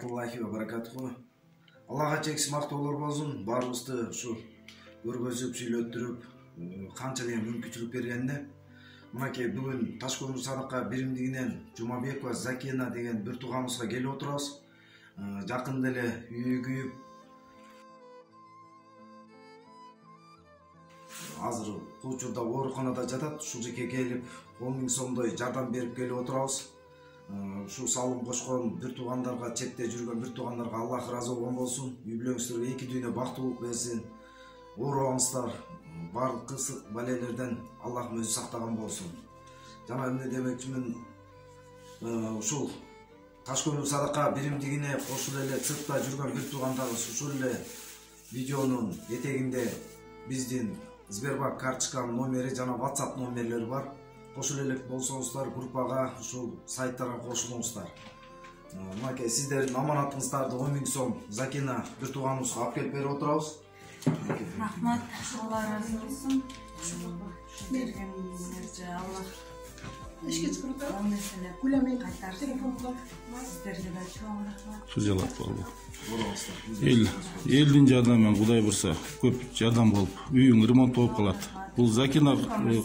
ورحمة وبركاته. Аллага чексиз мактоолор болсун. Баарыбызды ушу көргөзүп, сүйлөттүрүп, канча деген мүмкүнчүлүк бергенде. Мынакей бүгүн Ташкөмүр Садака биримдигинен Жумабекова Закина деген бир тууганыбызга келип отурабыз. Жакында эле үйү күйүп, азыр учурда ооруканада жатат. Ушул жерге келип 10 000 сомдой жардам берип келип отурабыз. Ушул салым кошкон бир туугандарга, четте жүргөн бир туугандарга Аллах ыраазы болгон болсун. Үй бүлөңүздөргө эки дүйнө бактылык берсин. Оорубаңыздар, барлык кырсык балелерден Аллахым өзү сактаган болсун. Жана эмне демекчимин, ушул Ташкөмүр Садака биримдигине кошулуп эле сыртта жүргөн бир туугандарыбыз ушул эле видеонун этегинде биздин Сбербанк карточканын номери жана WhatsApp номерлери бар. Кошулуп элек болсоңуздар, группага, ушул сайттарга кошулуңуздар. Мынакей сиздердин аманатыңыздарды 10 000 сом Закина бир тууганыбызга алып келип берип отурабыз. Рахмат, Алла разы болсун. Бергениңерге Аллах ишке чыгып кулемей кайтарсын. Сиздерге да чоң рахмат. Кызылат болду. Элдин жардамы Кудай бурса көп жардам болуп, үйүң ремонт болуп калат. Бул Закина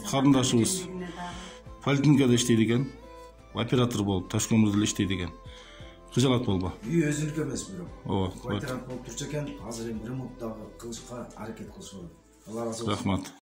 карындашыбыз поликлиникада иштейт экен, оператор болуп Ташкөмүрдө эле иштейт экен. Кыжалат болбу? Үй өзүнүкү эмес бирок. Ооба, квартирант болуп турчу экен. Азыр эми ремонттагы кылышка аракет кылышып. Алла разы болсун. Рахмат.